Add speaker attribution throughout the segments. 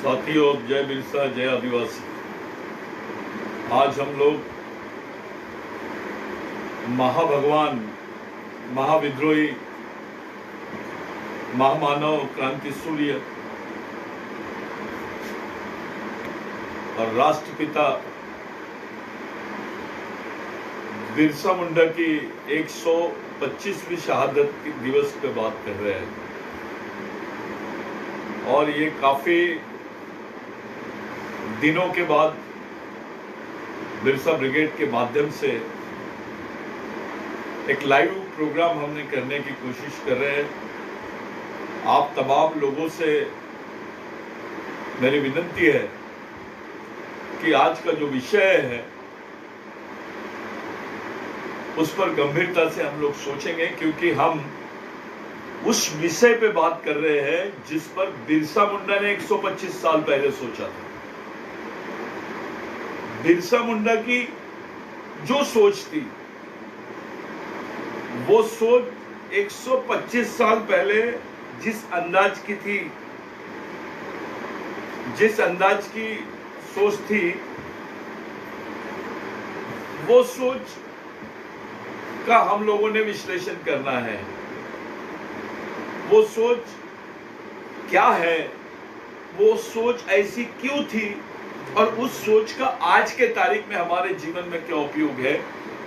Speaker 1: साथियों, जय बिरसा, जय आदिवासी। आज हम लोग महाभगवान, महाविद्रोही, महामानव, क्रांति सूर्य और राष्ट्रपिता बिरसा मुंडा की 125वीं शहादत दिवस पे बात कर रहे हैं। और ये काफी दिनों के बाद बिरसा ब्रिगेड के माध्यम से एक लाइव प्रोग्राम हमने करने की कोशिश कर रहे हैं। आप तमाम लोगों से मेरी विनती है कि आज का जो विषय है उस पर गंभीरता से हम लोग सोचेंगे, क्योंकि हम उस विषय पे बात कर रहे हैं जिस पर बिरसा मुंडा ने 125 साल पहले सोचा था। बिरसा मुंडा की जो सोच थी वो सोच 125 साल पहले जिस अंदाज की थी, जिस अंदाज की सोच थी, वो सोच का हम लोगों ने विश्लेषण करना है। वो सोच क्या है, वो सोच ऐसी क्यों थी और उस सोच का आज के तारीख में हमारे जीवन में क्या उपयोग है,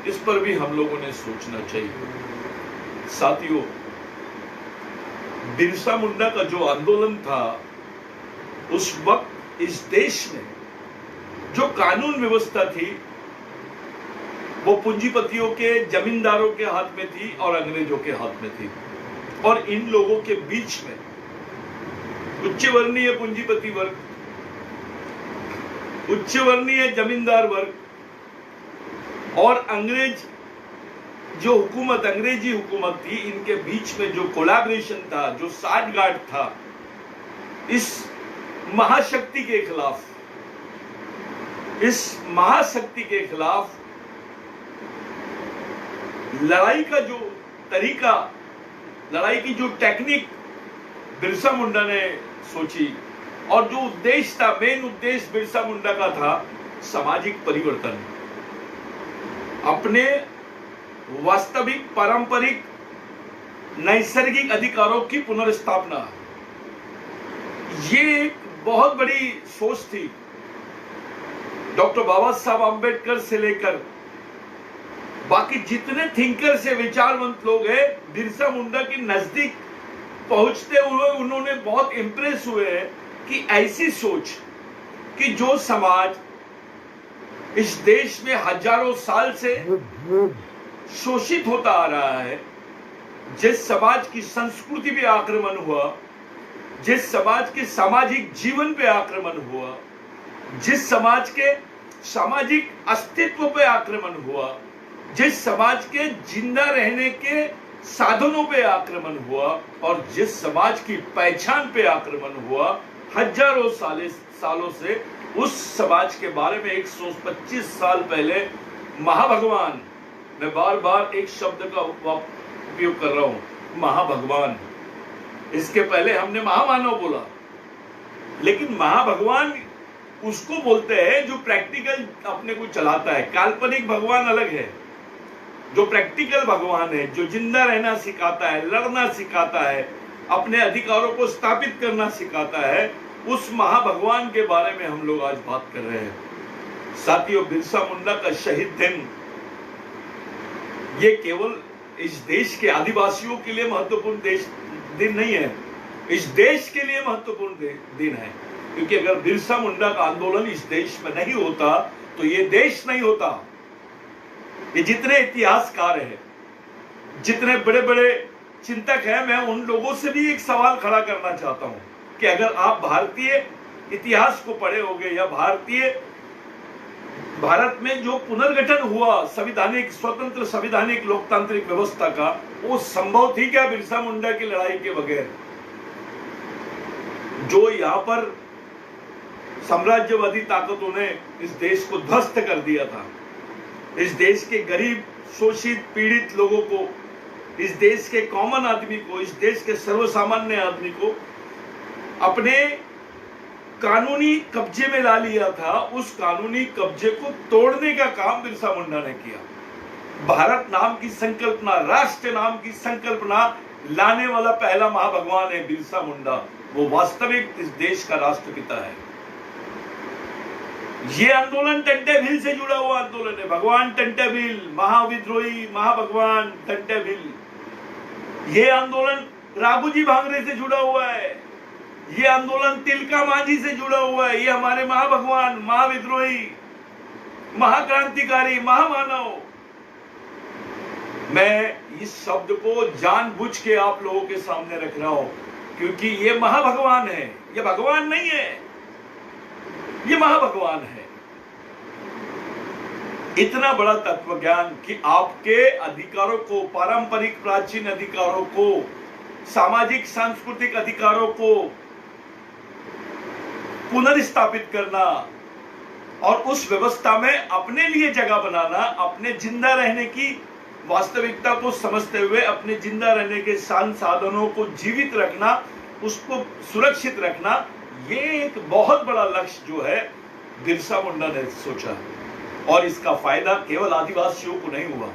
Speaker 1: इस पर भी हम लोगों ने सोचना चाहिए। साथियों, बिरसा मुंडा का जो आंदोलन था उस वक्त इस देश में जो कानून व्यवस्था थी वो पूंजीपतियों के, जमींदारों के हाथ में थी और अंग्रेजों के हाथ में थी। और इन लोगों के बीच में उच्च वर्णीय पूंजीपति वर्ग, उच्च वर्णीय जमींदार वर्ग और अंग्रेज जो हुकूमत, अंग्रेजी हुकूमत थी, इनके बीच में जो कोलैबोरेशन था, जो साठगांठ था, इस महाशक्ति के खिलाफ, इस महाशक्ति के खिलाफ लड़ाई का जो तरीका, लड़ाई की जो टेक्निक बिरसा मुंडा ने सोची और जो उद्देश्य था, मेन उद्देश्य बिरसा मुंडा का था सामाजिक परिवर्तन, अपने वास्तविक, पारंपरिक, नैसर्गिक अधिकारों की पुनर्स्थापना। ये एक बहुत बड़ी सोच थी। डॉक्टर बाबा साहब आंबेडकर से लेकर बाकी जितने थिंकर से विचारवंत लोग हैं, बिरसा मुंडा के नजदीक पहुंचते हुए उन्होंने बहुत इंप्रेस हुए हैं कि ऐसी सोच कि जो समाज इस देश में हजारों साल से शोषित होता आ रहा है, जिस समाज की संस्कृति पे आक्रमण हुआ, जिस समाज के सामाजिक जीवन पे आक्रमण हुआ, जिस समाज के सामाजिक अस्तित्व पे आक्रमण हुआ, जिस समाज के जिंदा रहने के साधनों पे आक्रमण हुआ और जिस समाज की पहचान पे आक्रमण हुआ हजारों सालों से, उस समाज के बारे में 125 साल पहले महाभगवान, मैं बार बार एक शब्द का उपयोग कर रहा हूं, महाभगवान। इसके पहले हमने महामानव बोला, लेकिन महाभगवान उसको बोलते हैं जो प्रैक्टिकल अपने को चलाता है। काल्पनिक भगवान अलग है, जो प्रैक्टिकल भगवान है, जो जिंदा रहना सिखाता है, लड़ना सिखाता है, अपने अधिकारों को स्थापित करना सिखाता है, उस महाभगवान के बारे में हम लोग आज बात कर रहे हैं। साथियों, बिरसा मुंडा का शहीद दिन ये केवल इस देश के आदिवासियों के लिए महत्वपूर्ण दिन नहीं है, इस देश के लिए महत्वपूर्ण दिन है। क्योंकि अगर बिरसा मुंडा का आंदोलन इस देश में नहीं होता तो ये देश नहीं होता। ये जितने इतिहासकार हैं, जितने बड़े बड़े चिंतक हैं, मैं उन लोगों से भी एक सवाल खड़ा करना चाहता हूं कि अगर आप भारतीय इतिहास को पढ़े होंगे या भारत में जो पुनर्गठन हुआ संविधानिक, स्वतंत्र संविधानिक लोकतांत्रिक व्यवस्था का, वो संभव थी क्या बिरसा मुंडा की लड़ाई के बगैर? जो यहां पर साम्राज्यवादी ताकतों ने इस देश को ध्वस्त कर दिया था, इस देश के गरीब, शोषित, पीड़ित लोगों को, इस देश के कॉमन आदमी को, इस देश के सर्वसामान्य आदमी को अपने कानूनी कब्जे में ला लिया था, उस कानूनी कब्जे को तोड़ने का काम बिरसा मुंडा ने किया। भारत नाम की संकल्पना, राष्ट्र नाम की संकल्पना लाने वाला पहला महाभगवान है बिरसा मुंडा। वो वास्तविक इस देश का राष्ट्रपिता है। ये आंदोलन टंटे भील से जुड़ा हुआ आंदोलन है। भगवान टंटे भील, महाविद्रोही महाभगवान टंटे भील। ये आंदोलन राघोजी भांगरे से जुड़ा हुआ है। ये आंदोलन तिलका मांझी से जुड़ा हुआ है। ये हमारे महाभगवान, महाविद्रोही, महाक्रांतिकारी, महामानव। मैं इस शब्द को जानबूझ के आप लोगों के सामने रख रहा हूं, क्योंकि ये महाभगवान है। ये भगवान नहीं है, ये महाभगवान है। इतना बड़ा तत्व ज्ञान कि आपके अधिकारों को, पारंपरिक प्राचीन अधिकारों को, सामाजिक सांस्कृतिक अधिकारों को पुनर्स्थापित करना और उस व्यवस्था में अपने लिए जगह बनाना, अपने जिंदा रहने की वास्तविकता को समझते हुए अपने जिंदा रहने के संसाधनों को जीवित रखना, उसको सुरक्षित रखना, ये एक बहुत बड़ा लक्ष्य जो है बिरसा मुंडा ने सोचा। और इसका फायदा केवल आदिवासियों को नहीं हुआ,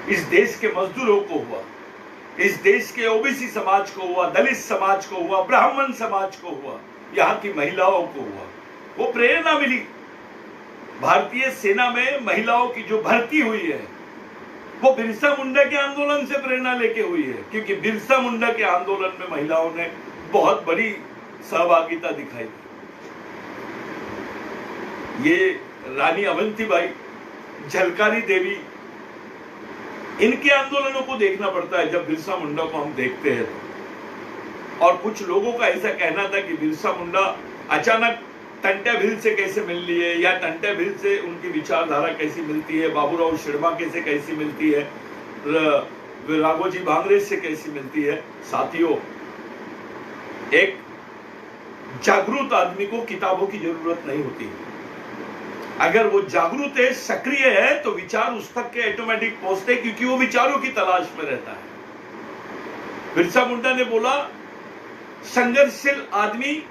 Speaker 1: इस देश के मजदूरों को हुआ, इस देश के ओबीसी समाज को हुआ, दलित समाज को हुआ, ब्राह्मण समाज को हुआ, यहाँ की महिलाओं को हुआ। वो प्रेरणा मिली। भारतीय सेना में महिलाओं की जो भर्ती हुई है वो बिरसा मुंडा के आंदोलन से प्रेरणा लेके हुई है, क्योंकि बिरसा मुंडा के आंदोलन में महिलाओं ने बहुत बड़ी सहभागिता दिखाई। ये रानी अवंतीबाई, झलकारी देवी, इनके आंदोलनों को देखना पड़ता है जब बिरसा मुंडा को हम देखते हैं तो। और कुछ लोगों का ऐसा कहना था कि बिरसा मुंडा अचानक टंटे भील से कैसे मिल लिए, या टंटे भील से उनकी विचारधारा कैसी मिलती है, बाबूराव शर्मा से कैसी मिलती है, राघोजी भांगरे से कैसी मिलती है। साथियों, एक जागरूक आदमी को किताबों की जरूरत नहीं होती। अगर वो जागरूक है, सक्रिय है, तो विचार उस तक के ऑटोमेटिक पहुंचते, क्योंकि वो विचारों की तलाश में रहता है। बिरसा मुंडा ने बोला, संघर्षशील आदमी,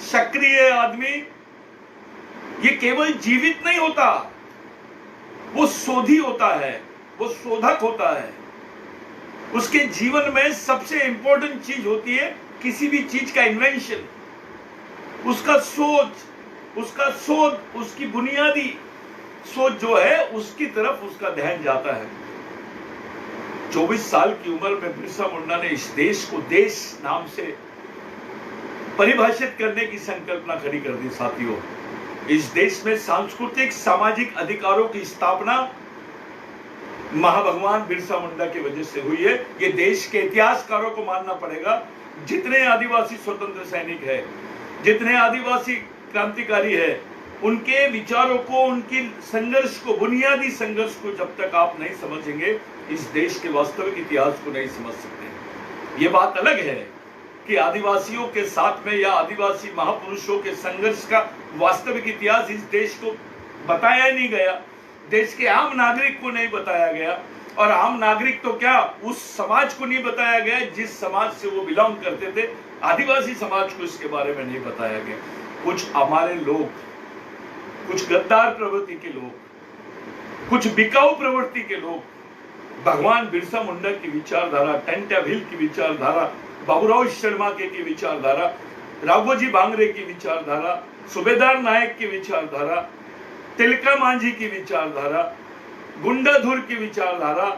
Speaker 1: सक्रिय आदमी, ये केवल जीवित नहीं होता, वो शोधी होता है, वो शोधक होता है। उसके जीवन में सबसे इंपॉर्टेंट चीज होती है किसी भी चीज का इन्वेंशन, उसका सोच, उसका शोध, उसकी बुनियादी सोच जो है उसकी तरफ उसका ध्यान जाता है। 24 साल की उम्र में बिरसा मुंडा ने इस देश को देश नाम से परिभाषित करने की संकल्पना खड़ी कर दी। साथियों, इस देश में सांस्कृतिक सामाजिक अधिकारों की स्थापना महाभगवान बिरसा मुंडा की वजह से हुई है। ये देश के इतिहासकारों को मानना पड़ेगा। जितने आदिवासी स्वतंत्र सैनिक है, जितने आदिवासी क्रांतिकारी है, उनके विचारों को, उनकी संघर्ष को, बुनियादी संघर्ष को जब तक आप नहीं समझेंगे, इस देश के वास्तविक इतिहास को नहीं समझ सकते। ये बात अलग है कि आदिवासियों के साथ में या आदिवासी महापुरुषों के संघर्ष का वास्तविक इतिहास इस देश को बताया नहीं गया, देश के आम नागरिक को नहीं बताया गया। और आम नागरिक तो क्या, उस समाज को नहीं बताया गया जिस समाज से वो बिलोंग करते थे। आदिवासी समाज को इसके बारे में नहीं बताया गया। कुछ हमारे लोग, कुछ गद्दार प्रवृत्ति के लोग, कुछ बिकाऊ प्रवृत्ति के लोग भगवान बिरसा मुंडा की विचारधारा, टंटे भील की विचारधारा, बाबूराव शर्मा की विचारधारा, राघोजी भांगरे की विचारधारा, सूबेदार नायक की विचारधारा, तिलका मांझी की विचारधारा, गुंडाधुर की विचारधारा,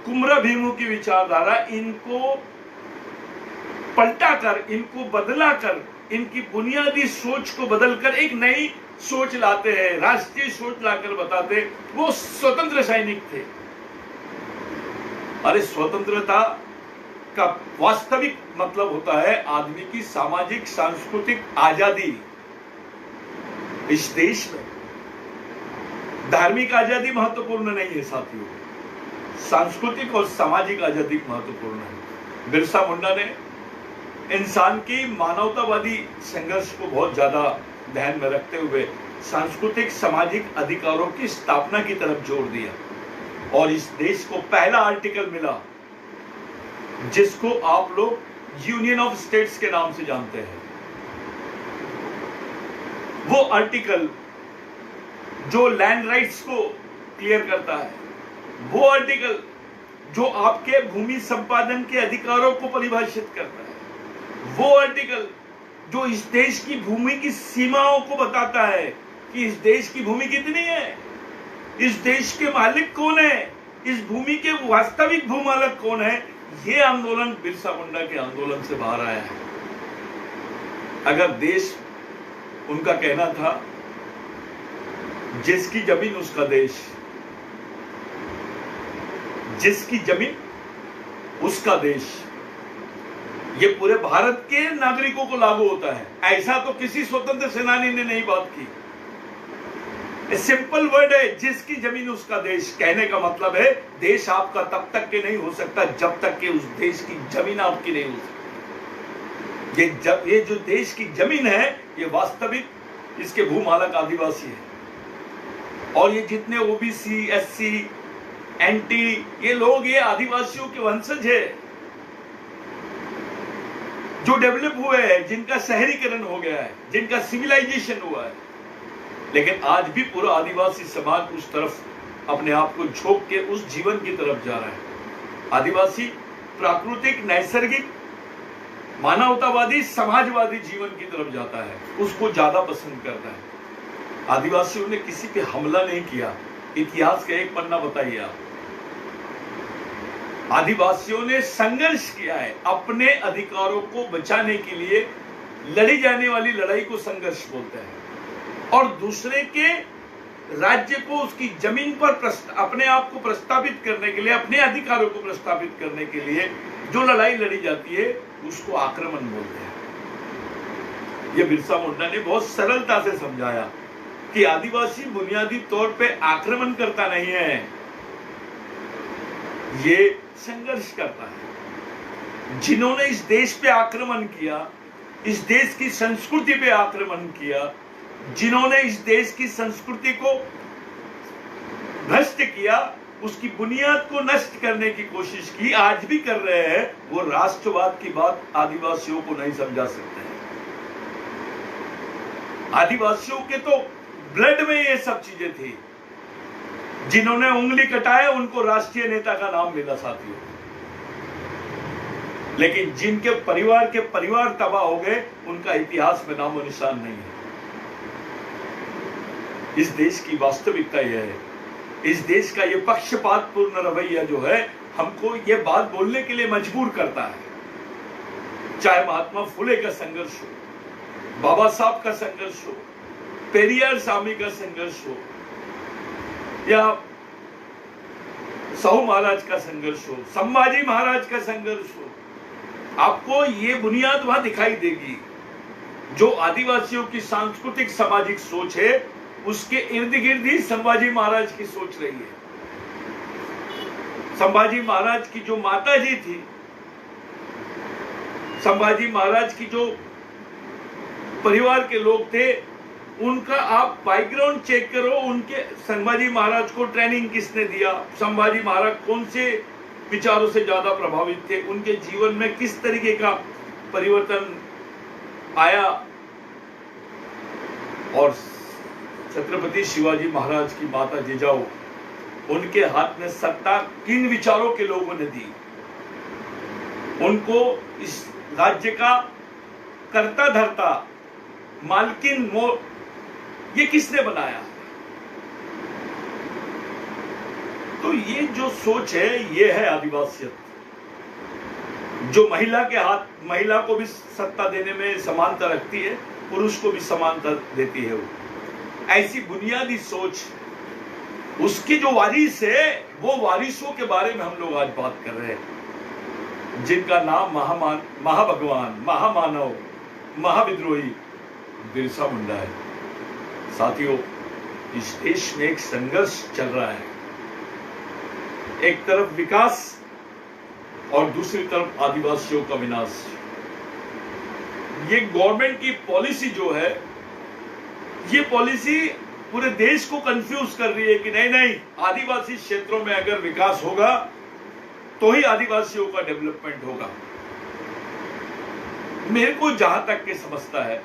Speaker 1: कुमरा भीमू की विचारधारा, इनको पलटाकर, इनको बदलाकर, इनकी बुनियादी सोच को बदलकर एक नई सोच लाते हैं, राष्ट्रीय सोच लाकर बताते। वो स्वतंत्र सैनिक थे। अरे स्वतंत्रता का वास्तविक मतलब होता है आदमी की सामाजिक सांस्कृतिक आजादी। इस देश में धार्मिक आजादी महत्वपूर्ण नहीं है साथियों, सांस्कृतिक और सामाजिक आजादी महत्वपूर्ण है। बिरसा मुंडा ने इंसान की मानवतावादी संघर्ष को बहुत ज्यादा ध्यान में रखते हुए सांस्कृतिक सामाजिक अधिकारों की स्थापना की तरफ जोर दिया। और इस देश को पहला आर्टिकल मिला जिसको आप लोग यूनियन ऑफ स्टेट्स के नाम से जानते हैं। वो आर्टिकल जो लैंड राइट्स को क्लियर करता है, वो आर्टिकल जो आपके भूमि संपादन के अधिकारों को परिभाषित करता है, वो आर्टिकल जो इस देश की भूमि की सीमाओं को बताता है कि इस देश की भूमि कितनी है, इस देश के मालिक कौन है, इस भूमि के वास्तविक भूमालिक कौन है। ये आंदोलन बिरसा मुंडा के आंदोलन से बाहर आया है। अगर देश उनका कहना था जिसकी जमीन उसका देश, जिसकी जमीन उसका देश, ये पूरे भारत के नागरिकों को लागू होता है। ऐसा तो किसी स्वतंत्र सेनानी ने नहीं बात की। सिंपल वर्ड है, जिसकी जमीन उसका देश। कहने का मतलब है देश आपका तब तक के नहीं हो सकता जब तक कि उस देश की जमीन आपकी नहीं हो सकती। ये जो देश की जमीन है, ये वास्तविक इसके भूमालक आदिवासी है। और ये जितने ओबीसी, एससी, एनटी ये लोग, ये आदिवासियों के वंशज है जो डेवलप हुए हैं, जिनका शहरीकरण हो गया है, जिनका सिविलाइजेशन हुआ है। लेकिन आज भी पूरा आदिवासी समाज उस तरफ अपने आप को झोंक के उस जीवन की तरफ जा रहा है। आदिवासी प्राकृतिक, नैसर्गिक, मानवतावादी, समाजवादी जीवन की तरफ जाता है, उसको ज्यादा पसंद करता है। आदिवासियों ने किसी पे हमला नहीं किया। इतिहास का एक पन्ना बताइए आप। आदिवासियों ने संघर्ष किया है, अपने अधिकारों को बचाने के लिए लड़ी जाने वाली लड़ाई को संघर्ष बोलते हैं। और दूसरे के राज्य को, उसकी जमीन पर अपने आप को प्रस्तावित करने के लिए, अपने अधिकारों को प्रस्तावित करने के लिए जो लड़ाई लड़ी जाती है, उसको आक्रमण बोलते हैं। यह बिरसा मुंडा ने बहुत सरलता से समझाया कि आदिवासी बुनियादी तौर पे आक्रमण करता नहीं है, ये संघर्ष करता है। जिन्होंने इस देश पे आक्रमण किया, इस देश की संस्कृति पे आक्रमण किया, जिन्होंने इस देश की संस्कृति को भ्रष्ट किया, उसकी बुनियाद को नष्ट करने की कोशिश की, आज भी कर रहे हैं, वो राष्ट्रवाद की बात आदिवासियों को नहीं समझा सकते हैं। आदिवासियों के तो ब्लड में ये सब चीजें थी। जिन्होंने उंगली कटाया उनको राष्ट्रीय नेता का नाम मिला साथियों, लेकिन जिनके परिवार तबाह हो गए, उनका इतिहास में नामो निशान नहीं है। इस देश की वास्तविकता यह है, इस देश का यह पक्षपातपूर्ण रवैया जो है, हमको यह बात बोलने के लिए मजबूर करता है। चाहे महात्मा फुले का संघर्ष हो, बाबा साहब का संघर्ष हो, पेरियार स्वामी का संघर्ष हो, या साहू महाराज का संघर्ष हो, संभाजी महाराज का संघर्ष हो, आपको ये बुनियाद वहां दिखाई देगी। जो आदिवासियों की सांस्कृतिक सामाजिक सोच है, उसके इर्द गिर्द ही संभाजी महाराज की सोच रही है। संभाजी महाराज की जो माता जी थी, संभाजी महाराज की जो परिवार के लोग थे, उनका आप बैकग्राउंड चेक करो। उनके संभाजी महाराज को ट्रेनिंग किसने दिया, संभाजी महाराज कौन से विचारों से ज्यादा प्रभावित थे, उनके जीवन में किस तरीके का परिवर्तन आया, और छत्रपति शिवाजी महाराज की माता जिजाऊ, उनके हाथ में सत्ता किन विचारों के लोगों ने दी, उनको इस राज्य का कर्ता धर्ता, मालकिन, ये किसने बनाया। तो ये जो सोच है, ये है आदिवासियत, जो महिला को भी सत्ता देने में समानता रखती है, पुरुष को भी समानता देती है। वो ऐसी बुनियादी सोच, उसकी जो वारिस है, वो वारिसों के बारे में हम लोग आज बात कर रहे हैं, जिनका नाम महाभगवान, महामानव, महाविद्रोही बिरसा मुंडा है। साथियों, इस देश में एक संघर्ष चल रहा है। एक तरफ विकास और दूसरी तरफ आदिवासियों का विनाश। ये गवर्नमेंट की पॉलिसी जो है, ये पॉलिसी पूरे देश को कंफ्यूज कर रही है कि नहीं, आदिवासी क्षेत्रों में अगर विकास होगा तो ही आदिवासियों का डेवलपमेंट होगा। मेरे को जहां तक के समझता है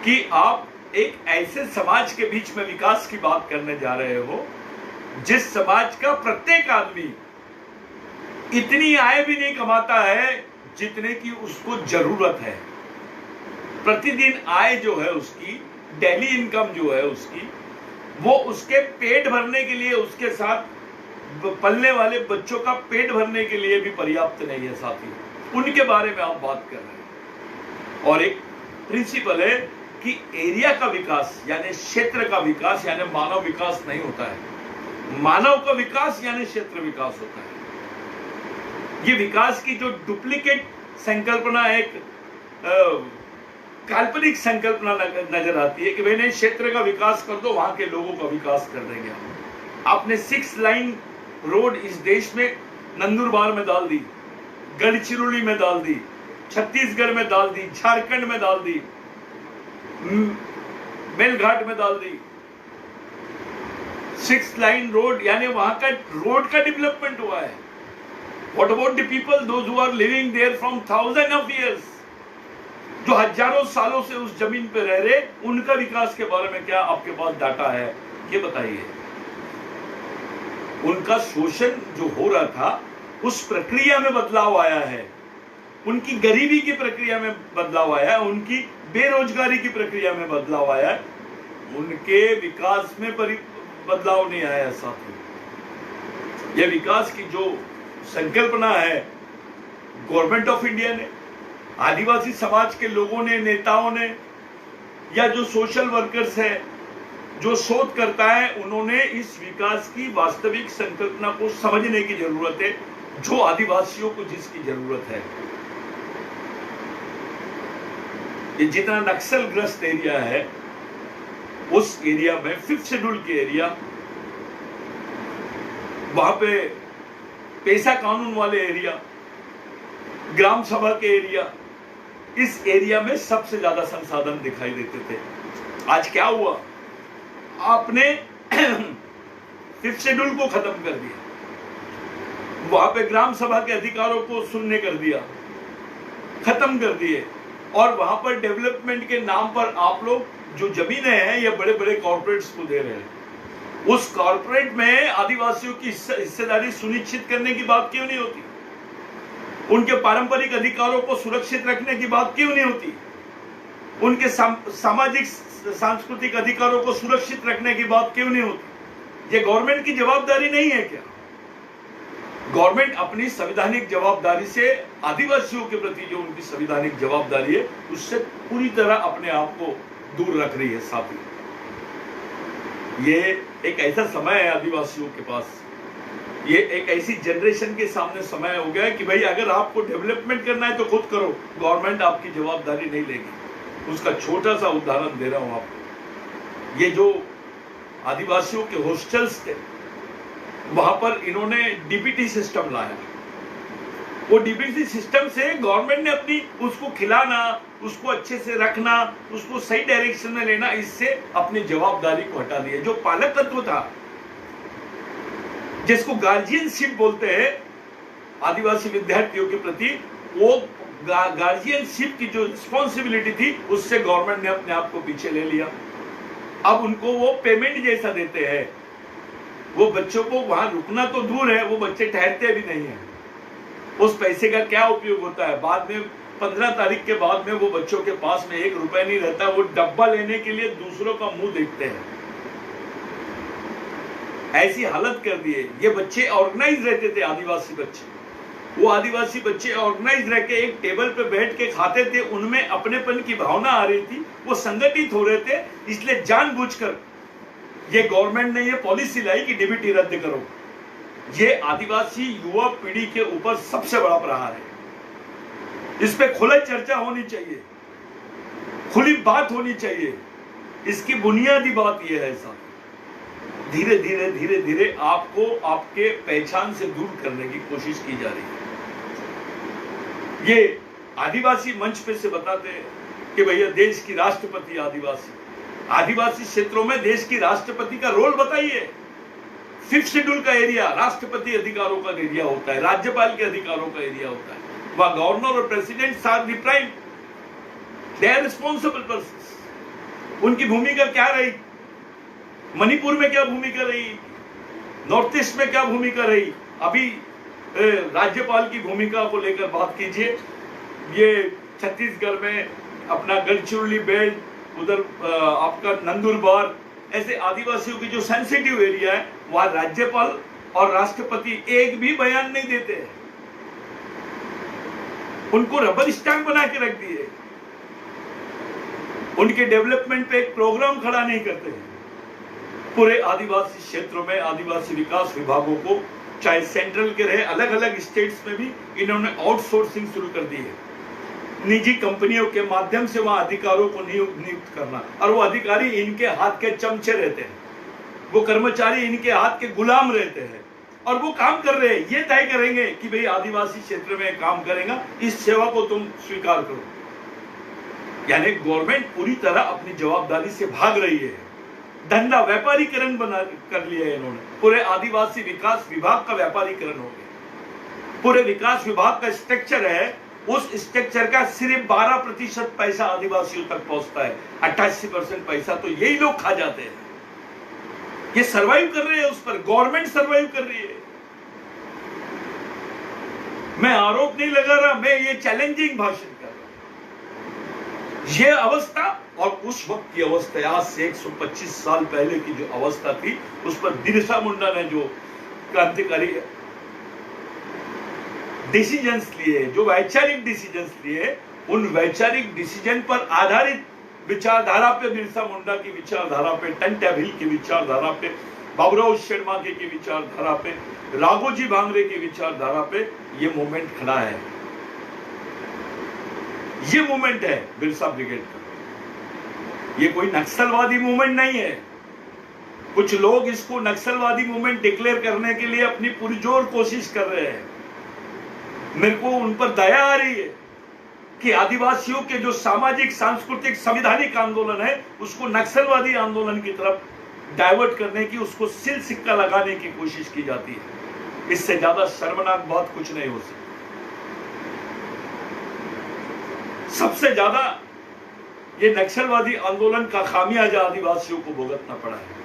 Speaker 1: कि आप एक ऐसे समाज के बीच में विकास की बात करने जा रहे हो जिस समाज का प्रत्येक आदमी इतनी आय भी नहीं कमाता है जितने की उसको जरूरत है। प्रतिदिन आय जो है उसकी, डेली इनकम जो है उसकी, वो उसके पेट भरने के लिए, उसके साथ पलने वाले बच्चों का पेट भरने के लिए भी पर्याप्त नहीं है साथी। उनके बारे में आप बात कर रहे हैं। और एक प्रिंसिपल है कि एरिया का विकास यानी क्षेत्र का विकास यानी मानव विकास नहीं होता है, मानव का विकास यानी क्षेत्र विकास होता है। ये विकास की जो डुप्लीकेट संकल्पना, एक काल्पनिक संकल्पना नजर आती है कि भाई नहीं, क्षेत्र का विकास कर दो, वहां के लोगों का विकास कर देंगे हम। आपने 6 लाइन रोड इस देश में नंदुरबार में डाल दी, गढ़चिरौली में डाल दी, छत्तीसगढ़ में डाल दी, झारखंड में डाल दी, मेलघाट में डाल दी। 6 लाइन रोड यानी वहां का रोड का डेवलपमेंट हुआ है। What about the people, those who are living there from thousands of years, जो हजारों सालों से उस जमीन पे रह रहे, उनका विकास के बारे में क्या आपके पास डाटा है? ये बताइए। उनका शोषण जो हो रहा था उस प्रक्रिया में बदलाव आया है, उनकी गरीबी की प्रक्रिया में बदलाव आया है, उनकी बेरोजगारी की प्रक्रिया में बदलाव आया है, उनके विकास में बदलाव नहीं आया साथी। यह विकास की जो संकल्पना है गवर्नमेंट ऑफ इंडिया ने, आदिवासी समाज के लोगों ने, नेताओं ने, या जो सोशल वर्कर्स है, जो शोधकर्ता है, उन्होंने इस विकास की वास्तविक संकल्पना को समझने की जरूरत है, जो आदिवासियों को जिसकी जरूरत है। ये जितना नक्सलग्रस्त एरिया है, उस एरिया में 5th शेड्यूल के एरिया, वहां पे पैसा कानून वाले एरिया, ग्राम सभा के एरिया, इस एरिया में सबसे ज्यादा संसाधन दिखाई देते थे। आज क्या हुआ? आपने 5th शेड्यूल को खत्म कर दिया, वहां पे ग्राम सभा के अधिकारों को शून्य कर दिया, खत्म कर दिए, और वहां पर डेवलपमेंट के नाम पर आप लोग जो जमीनें हैं ये बड़े बड़े कॉर्पोरेट्स को दे रहे हैं। उस कॉर्पोरेट में आदिवासियों की हिस्सेदारी सुनिश्चित करने की बात क्यों नहीं होती? उनके पारंपरिक अधिकारों को सुरक्षित रखने की बात क्यों नहीं होती? उनके सामाजिक सांस्कृतिक अधिकारों को सुरक्षित रखने की बात क्यों नहीं होती? ये गवर्नमेंट की जवाबदारी नहीं है क्या? गवर्नमेंट अपनी संवैधानिक जवाबदारी से, आदिवासियों के प्रति जो उनकी संवैधानिक जवाबदारी है, उससे पूरी तरह अपने आप को दूर रख रही है साथी। ये एक ऐसा समय है आदिवासियों के पास, ये एक ऐसी जनरेशन के सामने समय हो गया है कि भाई अगर आपको डेवलपमेंट करना है तो खुद करो, गवर्नमेंट आपकी जवाबदारी नहीं लेगी। उसका छोटा सा उदाहरण दे रहा हूं आपको। ये जो आदिवासियों के हॉस्टल्स थे, वहां पर इन्होंने डीबीटी सिस्टम लाया। वो डीबीटी सिस्टम से गवर्नमेंट ने अपनी उसको खिलाना, उसको अच्छे से रखना, उसको सही डायरेक्शन में लेना, इससे अपनी जवाबदारी को हटा दिया। जो पालक तत्व था, जिसको गार्जियनशिप बोलते हैं आदिवासी विद्यार्थियों के प्रति, वो गार्जियनशिप की जो रिस्पॉन्सिबिलिटी थी, उससे गवर्नमेंट ने अपने आप को पीछे ले लिया। अब उनको वो पेमेंट जैसा देते हैं। वो बच्चों को वहां रुकना तो दूर है, वो बच्चे ठहरते भी नहीं है। उस पैसे का क्या उपयोग होता है? बाद में 15 तारीख के बाद में वो बच्चों के पास में 1 रुपए नहीं रहता। वो डब्बा लेने के लिए दूसरों का मुंह देखते हैं। ऐसी हालत कर दिए। ये बच्चे ऑर्गेनाइज रहते थे, आदिवासी बच्चे। वो आदिवासी बच्चे ऑर्गेनाइज रह के एक टेबल पे बैठ के खाते थे, उनमें अपनेपन की भावना आ रही थी, वो संगठित हो रहे थे। इसलिए जानबूझकर ये गवर्नमेंट ने ये पॉलिसी लाई कि डीबीटी रद्द करो। ये आदिवासी युवा पीढ़ी के ऊपर सबसे बड़ा प्रहार है। इस पे खुली चर्चा होनी चाहिए, खुली बात होनी चाहिए। इसकी बुनियादी बात यह है साहब, धीरे धीरे धीरे धीरे आपको आपके पहचान से दूर करने की कोशिश की जा रही है। ये आदिवासी मंच पे से बताते हैं कि भैया देश की राष्ट्रपति आदिवासी, आदिवासी क्षेत्रों में देश की राष्ट्रपति का रोल बताइए। 5th शेड्यूल का एरिया राष्ट्रपति अधिकारों का एरिया होता है, राज्यपाल के अधिकारों का एरिया होता है। वह गवर्नर और president are the prime, they are responsible persons. उनकी भूमिका क्या रही? मणिपुर में क्या भूमिका रही? नॉर्थ ईस्ट में क्या भूमिका रही? अभी राज्यपाल की भूमिका को लेकर बात कीजिए। ये छत्तीसगढ़ में अपना गढ़चिरौली बेल्ट, उधर आपका नंदुरबार, ऐसे आदिवासियों की जो सेंसिटिव एरिया है, वहां राज्यपाल और राष्ट्रपति एक भी बयान नहीं देते हैं। उनको रबर स्टैंप बना के रख दिए। उनके डेवलपमेंट पे एक प्रोग्राम खड़ा नहीं करते हैं। पूरे आदिवासी क्षेत्रों में आदिवासी विकास विभागों को, चाहे सेंट्रल के रहे, अलग अलग स्टेट्स में भी इन्होंने आउटसोर्सिंग शुरू कर दी है। निजी कंपनियों के माध्यम से वहां अधिकारियों को नियुक्त करना, और वो अधिकारी इनके हाथ के चमचे रहते हैं, वो कर्मचारी इनके हाथ के गुलाम रहते हैं, और वो काम कर रहे हैं। ये तय करेंगे कि भाई आदिवासी क्षेत्र में काम करेगा, इस सेवा को तुम स्वीकार करो। यानी गवर्नमेंट पूरी तरह अपनी जवाबदारी से भाग रही है। धंधा व्यापारीकरण बना कर लिया है इन्होंने। पूरे आदिवासी विकास विभाग का व्यापारीकरण हो गया। पूरे विकास विभाग का स्ट्रक्चर है, उस स्ट्रक्चर का सिर्फ 12% पैसा आदिवासियों तक पहुंचता है। 88% पैसा तो यही लोग खा जाते हैं। ये सरवाइव कर रहे हैं, उस पर गवर्नमेंट सरवाइव कर रही है। मैं आरोप नहीं लगा रहा, मैं ये चैलेंजिंग भाषण कर रहा हूं। ये अवस्था और उस वक्त की अवस्था, आज से 125 साल पहले की जो अवस्था थी, उस पर बिरसा मुंडा ने जो क्रांतिकारी डिसीजंस लिए, जो वैचारिक डिसीजंस लिए, उन वैचारिक डिसीजन पर आधारित विचारधारा पे, बिरसा मुंडा की विचारधारा पे, टंट्या भील की विचारधारा पे, बाबूराव शर्माके की विचारधारा पे, राघोजी भांगरे की विचारधारा पे ये मूवमेंट खड़ा है। ये मूवमेंट है बिरसा ब्रिगेड का। ये कोई नक्सलवादी मूवमेंट नहीं है। कुछ लोग इसको नक्सलवादी मूवमेंट डिक्लेयर करने के लिए अपनी पुरजोर कोशिश कर रहे हैं। मेरे को उन पर दया आ रही है कि आदिवासियों के जो सामाजिक, सांस्कृतिक, संवैधानिक आंदोलन है, उसको नक्सलवादी आंदोलन की तरफ डाइवर्ट करने की, उसको सिल सिक्का लगाने की कोशिश की जाती है। इससे ज्यादा शर्मनाक बात कुछ नहीं हो सकती। सबसे ज्यादा ये नक्सलवादी आंदोलन का खामियाजा आदिवासियों को भुगतना पड़ा है।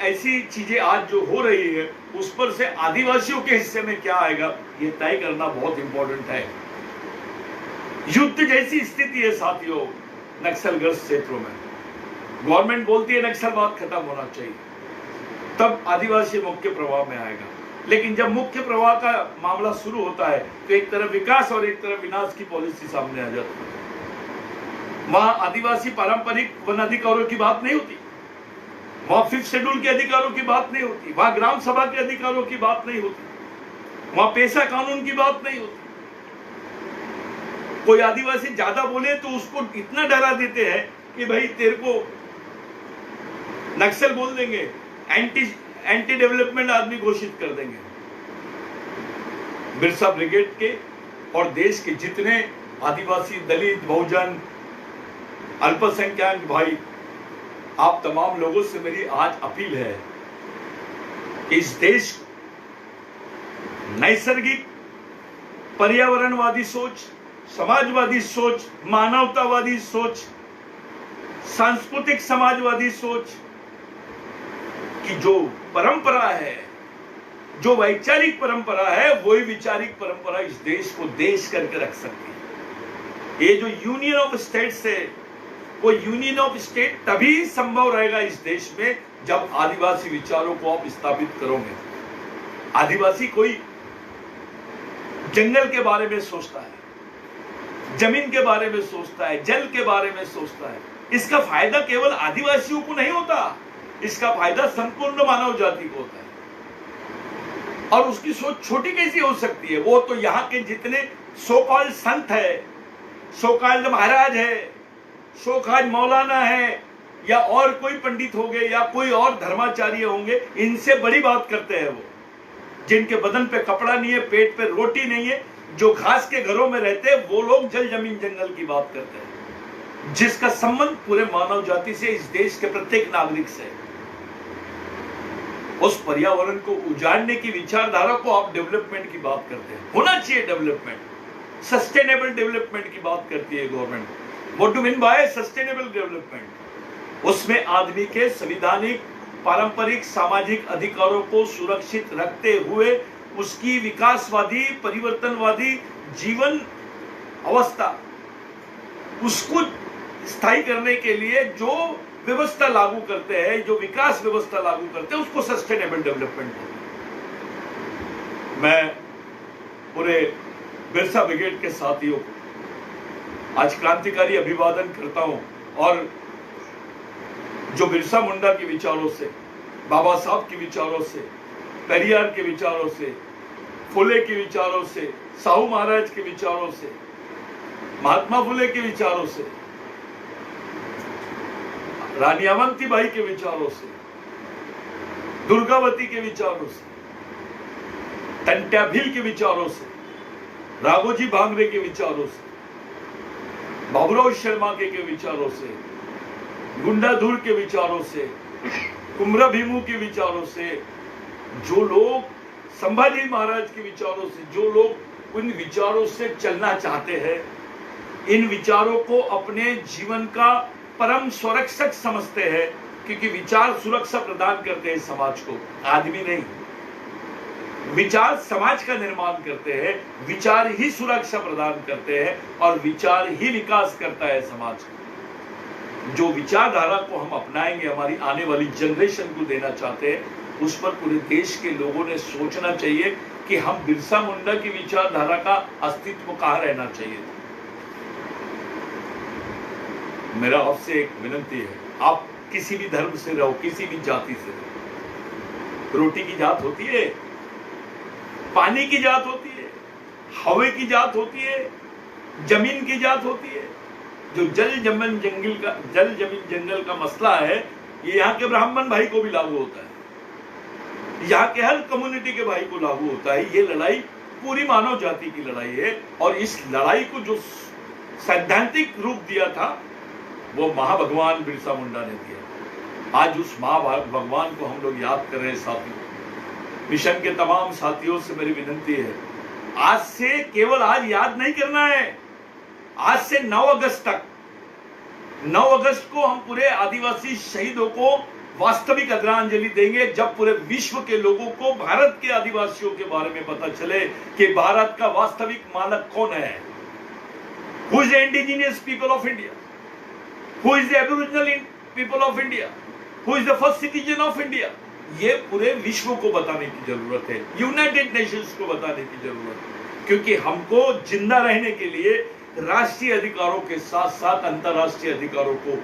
Speaker 1: ऐसी चीजें आज जो हो रही है, उस पर से आदिवासियों के हिस्से में क्या आएगा, ये तय करना बहुत इंपॉर्टेंट है। युद्ध जैसी स्थिति है साथियों नक्सलग्रस्त क्षेत्रों में। गवर्नमेंट बोलती है नक्सलवाद खत्म होना चाहिए, तब आदिवासी मुख्य प्रवाह में आएगा। लेकिन जब मुख्य प्रवाह का मामला शुरू होता है, तो एक तरफ विकास और एक तरफ विनाश की पॉलिसी सामने आ जाती है। वहां आदिवासी पारंपरिक वन अधिकारों की बात नहीं होती, वहां 5th शेड्यूल के अधिकारों की बात नहीं होती, वहां ग्राम सभा के अधिकारों की बात नहीं होती, वहां पेशा कानून की बात नहीं होती। कोई आदिवासी ज्यादा बोले तो उसको इतना डरा देते हैं कि भाई तेरे को नक्सल बोल देंगे, एंटी डेवलपमेंट आदमी घोषित कर देंगे। बिरसा ब्रिगेड के और देश के जितने आदिवासी, दलित, बहुजन, अल्पसंख्यक भाई, आप तमाम लोगों से मेरी आज अपील है कि इस देश नैसर्गिक पर्यावरणवादी सोच, समाजवादी सोच, मानवतावादी सोच, सांस्कृतिक समाजवादी सोच की जो परंपरा है, जो वैचारिक परंपरा है, वही विचारिक परंपरा इस देश को देश करके रख सकती है। ये जो यूनियन ऑफ स्टेट्स है, वो यूनियन ऑफ स्टेट तभी संभव रहेगा इस देश में जब आदिवासी विचारों को आप स्थापित करोगे। आदिवासी कोई जंगल के बारे में सोचता है, जमीन के बारे में सोचता है, जल के बारे में सोचता है। इसका फायदा केवल आदिवासियों को नहीं होता, इसका फायदा संपूर्ण मानव जाति को होता है। और उसकी सोच छोटी कैसी हो सकती है? वो तो यहाँ के जितने सो-कॉल्ड संत है, सो-कॉल्ड महाराज है, सो-कॉल्ड मौलाना है, या और कोई पंडित होंगे, या कोई और धर्माचार्य होंगे, इनसे बड़ी बात करते हैं वो, जिनके बदन पे कपड़ा नहीं है, पेट पे रोटी नहीं है, जो घास के घरों में रहते हैं, वो लोग जल जमीन जंगल की बात करते हैं, जिसका संबंध पूरे मानव जाति से, इस देश के प्रत्येक नागरिक से। उस पर्यावरण को उजाड़ने की विचारधारा को आप डेवलपमेंट की बात करते हैं। होना चाहिए डेवलपमेंट, सस्टेनेबल डेवलपमेंट की बात करती है government. What do mean by sustainable development? उसमें आदमी के संवैधानिक, पारंपरिक, सामाजिक अधिकारों को सुरक्षित रखते हुए उसकी विकासवादी, परिवर्तनवादी जीवन अवस्था, उसको स्थायी करने के लिए जो व्यवस्था लागू करते हैं, जो विकास व्यवस्था लागू करते हैं, उसको सस्टेनेबल डेवलपमेंट कहते हैं। मैं पूरे बिरसा ब्रिगेड के साथियों को आज क्रांतिकारी अभिवादन करता हूं और जो बिरसा मुंडा के विचारों से, बाबा साहब के विचारों से, पेरियार के विचारों से, फुले के विचारों से, साहू महाराज के विचारों से, महात्मा फुले के विचारों से, रानी अवंतीबाई के विचारों से, दुर्गावती के विचारों से, टंट्या भील के विचारों से, राघोजी भांगरे के विचारों से, बाबूराव शर्मा के विचारों से, गुंडाधुर के विचारों से, कुमरा भीमू के विचारों से, जो लोग संभाजी महाराज के विचारों से, जो लोग उन विचारों से चलना चाहते हैं, इन विचारों को अपने जीवन का परम संरक्षक समझते हैं, क्योंकि विचार सुरक्षा प्रदान करते हैं समाज को, आदमी नहीं। विचार समाज का निर्माण करते हैं, विचार ही सुरक्षा प्रदान करते हैं और विचार ही विकास करता है समाज का। जो विचारधारा को हम अपनाएंगे, हमारी आने वाली जनरेशन को देना चाहते हैं, उस पर पूरे देश के लोगों ने सोचना चाहिए कि हम बिरसा मुंडा की विचारधारा का अस्तित्व कहां रहना चाहिए। मेरा आपसे एक विनती है, आप किसी भी धर्म से रहो, किसी भी जाति से रहो, रोटी की जात होती है, पानी की जात होती है, हवा की जात होती है, जमीन की जात होती है। जो जल जमीन जंगल का मसला है, ये यहाँ के ब्राह्मण भाई को भी लागू होता है, यहाँ के हर कम्युनिटी के भाई को लागू होता है। ये लड़ाई पूरी मानव जाति की लड़ाई है और इस लड़ाई को जो सैद्धांतिक रूप दिया था वो महाभगवान बिरसा मुंडा ने दिया। आज उस महाभगवान को हम लोग याद कर रहे हैं। साथियों, मिशन के तमाम साथियों से मेरी विनती है, आज से केवल आज याद नहीं करना है, आज से 9 अगस्त तक, 9 अगस्त को हम पूरे आदिवासी शहीदों को वास्तविक आदरांजलि देंगे, जब पूरे विश्व के लोगों को भारत के आदिवासियों के बारे में पता चले कि भारत का वास्तविक मानक कौन है। Who is the indigenous people of India, who is the aboriginal people of India, who is the first citizen of India. ये पूरे विश्व को बताने की जरूरत है, यूनाइटेड नेशंस को बताने की जरूरत है, क्योंकि हमको जिंदा रहने के लिए राष्ट्रीय अधिकारों के साथ साथ अंतर्राष्ट्रीय अधिकारों को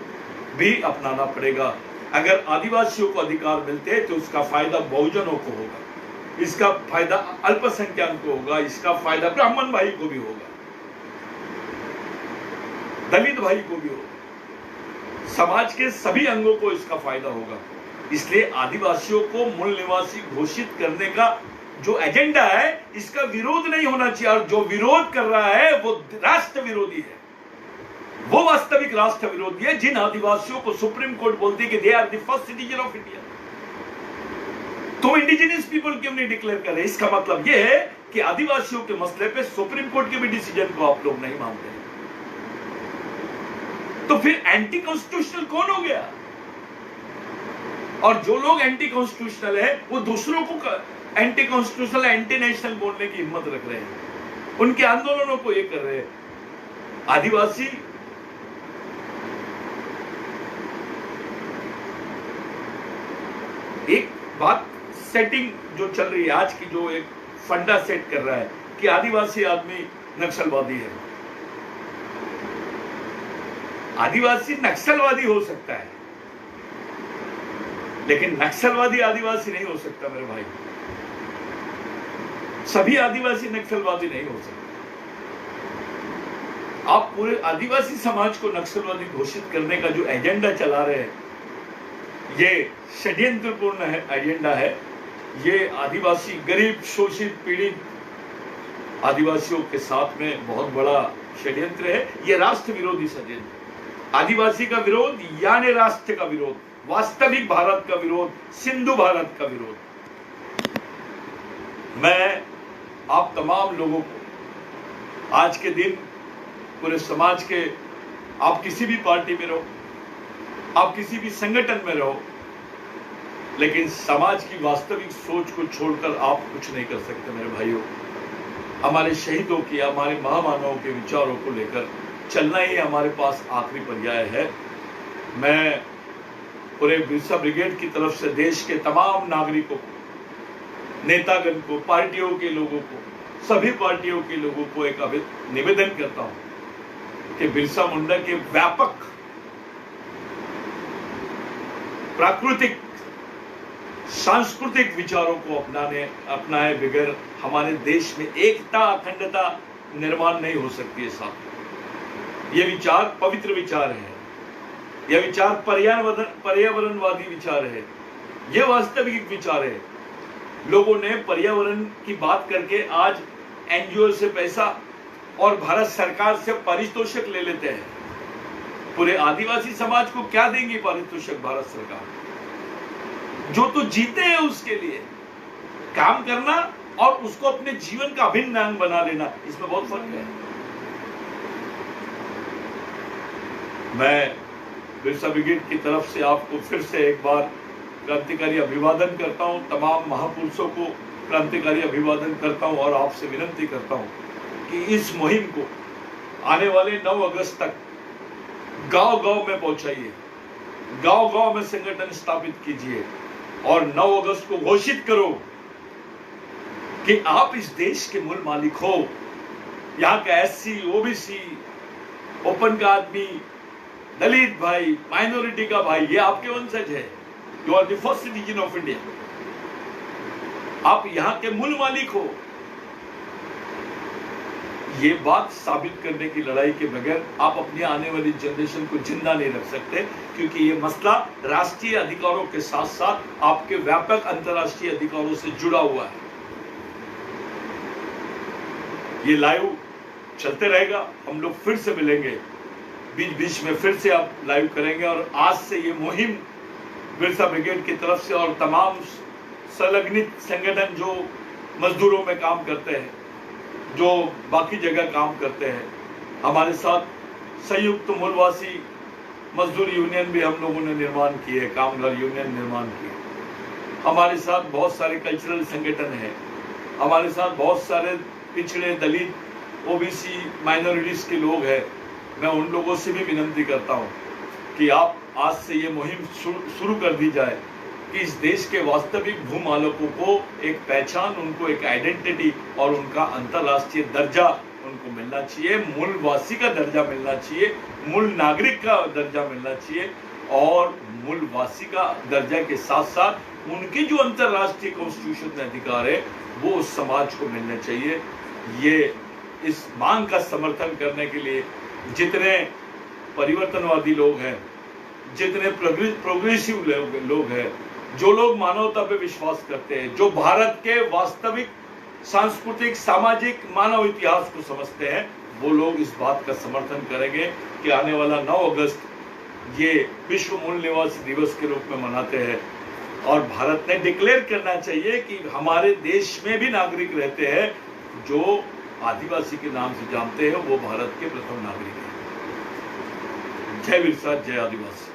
Speaker 1: भी अपनाना पड़ेगा। अगर आदिवासियों को अधिकार मिलते हैं तो उसका फायदा बहुजनों को होगा, इसका फायदा अल्पसंख्यक को होगा, इसका फायदा ब्राह्मण भाई को भी होगा, दलित भाई को भी होगा, समाज के सभी अंगों को इसका फायदा होगा। इसलिए आदिवासियों को मूल निवासी घोषित करने का जो एजेंडा है, इसका विरोध नहीं होना चाहिए, और जो विरोध कर रहा है वो राष्ट्र विरोधी है, वो वास्तविक राष्ट्र विरोधी है। जिन आदिवासियों को सुप्रीम कोर्ट बोलती है कि they are the first citizen of India, तुम इंडिजिनियस पीपल क्यों नहीं डिक्लेयर कर रहे? इसका मतलब यह है कि आदिवासियों के मसले पे सुप्रीम कोर्ट के भी डिसीजन को आप लोग नहीं मानते, तो फिर एंटी कॉन्स्टिट्यूशनल कौन हो गया? और जो लोग एंटी कॉन्स्टिट्यूशनल है वो दूसरों को एंटी कॉन्स्टिट्यूशनल, एंटी नेशनल बोलने की हिम्मत रख रहे हैं, उनके आंदोलनों को ये कर रहे हैं। आदिवासी एक बात सेटिंग जो चल रही है आज की, जो एक फंडा सेट कर रहा है कि आदिवासी आदमी नक्सलवादी है। आदिवासी नक्सलवादी हो सकता है, लेकिन नक्सलवादी आदिवासी नहीं हो सकता मेरे भाई। सभी आदिवासी नक्सलवादी नहीं हो सकते। आप पूरे आदिवासी समाज को नक्सलवादी घोषित करने का जो एजेंडा चला रहे हैं, ये षड्यंत्रपूर्ण एजेंडा है। ये आदिवासी गरीब, शोषित, पीड़ित आदिवासियों के साथ में बहुत बड़ा षड्यंत्र है। ये राष्ट्र विरोधी षड्यंत्र, आदिवासी का विरोध यानी राष्ट्र का विरोध, वास्तविक भारत का विरोध, सिंधु भारत का विरोध। मैं आप तमाम लोगों को आज के दिन पूरे समाज के आप किसी भी पार्टी में रहो, आप किसी भी संगठन में रहो, लेकिन समाज की वास्तविक सोच को छोड़कर आप कुछ नहीं कर सकते मेरे भाइयों। हमारे शहीदों की, हमारे महामानवों के विचारों को लेकर चलना ही हमारे पास आखिरी पर्याय है। मैं पूरे बिरसा ब्रिगेड की तरफ से देश के तमाम नागरिकों को, नेतागण को, पार्टियों के लोगों को, सभी पार्टियों के लोगों को एक निवेदन करता हूं कि बिरसा मुंडा के व्यापक प्राकृतिक सांस्कृतिक विचारों को अपनाए बगैर हमारे देश में एकता, अखंडता निर्माण नहीं हो सकती है साहब। ये विचार पवित्र विचार है, यह विचार पर्यावरणवादी विचार है, यह वास्तविक विचार है। लोगों ने पर्यावरण की बात करके आज एनजीओ से पैसा और भारत सरकार से पारितोषिक ले लेते हैं। पूरे आदिवासी समाज को क्या देंगे पारितोषिक भारत सरकार? जो तो जीते हैं उसके लिए काम करना और उसको अपने जीवन का अभिन्न अंग बना लेना, इसमें बहुत फर्क है। मैं बिरसा ब्रिगेड की तरफ से आपको फिर से एक बार क्रांतिकारी अभिवादन करता हूं, तमाम महापुरुषों को क्रांतिकारी अभिवादन करता हूं और आपसे विनती करता हूं कि इस मुहिम को आने वाले 9 अगस्त तक गांव-गांव में पहुंचाइए, गांव-गांव में संगठन स्थापित कीजिए और 9 अगस्त को घोषित करो कि आप इस देश के मूल मालिक हो। यहाँ का एससी, ओबीसी, ओपन का आदमी, दलित भाई, माइनॉरिटी का भाई, ये आपके वंशज है। You are the first citizen of India. आप यहाँ के मूल मालिक हो। ये बात साबित करने की लड़ाई के बगैर आप अपनी आने वाली जनरेशन को जिंदा नहीं रख सकते, क्योंकि ये मसला राष्ट्रीय अधिकारों के साथ साथ आपके व्यापक अंतर्राष्ट्रीय अधिकारों से जुड़ा हुआ है। ये लाइव चलते रहेगा, हम लोग फिर से मिलेंगे, बीच बीच में फिर से आप लाइव करेंगे। और आज से ये मुहिम बिरसा ब्रिगेड की तरफ से और तमाम संलग्नित संगठन जो मजदूरों में काम करते हैं, जो बाकी जगह काम करते हैं, हमारे साथ संयुक्त मूलवासी मजदूर यूनियन भी हम लोगों ने निर्माण किए, कामगार यूनियन निर्माण किए। हमारे साथ बहुत सारे कल्चरल संगठन हैं, हमारे साथ बहुत सारे पिछड़े, दलित, ओबीसी, माइनॉरिटीज के लोग हैं। मैं उन लोगों से भी विनती करता हूं कि आप आज से ये मुहिम शुरू कर दी जाए कि इस देश के वास्तविक भूमालिकों को एक पहचान, उनको एक आइडेंटिटी और उनका अंतर्राष्ट्रीय दर्जा उनको मिलना चाहिए, मूलवासी का दर्जा मिलना चाहिए, मूल नागरिक का दर्जा मिलना चाहिए और मूलवासी का दर्जा के साथ साथ उनके जो अंतर्राष्ट्रीय कॉन्स्टिट्यूशन में अधिकार है वो उस समाज को मिलने चाहिए। ये इस मांग का समर्थन करने के लिए जितने परिवर्तनवादी लोग हैं, जितने प्रोग्रेसिव लोग हैं, जो लोग मानवता पे विश्वास करते हैं, जो भारत के वास्तविक सांस्कृतिक, सामाजिक, मानव इतिहास को समझते हैं, वो लोग इस बात का समर्थन करेंगे कि आने वाला 9 अगस्त ये विश्व मूल निवासी दिवस के रूप में मनाते हैं। और भारत ने डिक्लेयर करना चाहिए कि हमारे देश में भी नागरिक रहते हैं जो आदिवासी के नाम से जानते हैं, वो भारत के प्रथम नागरिक हैं। जय बिरसा, जय आदिवासी।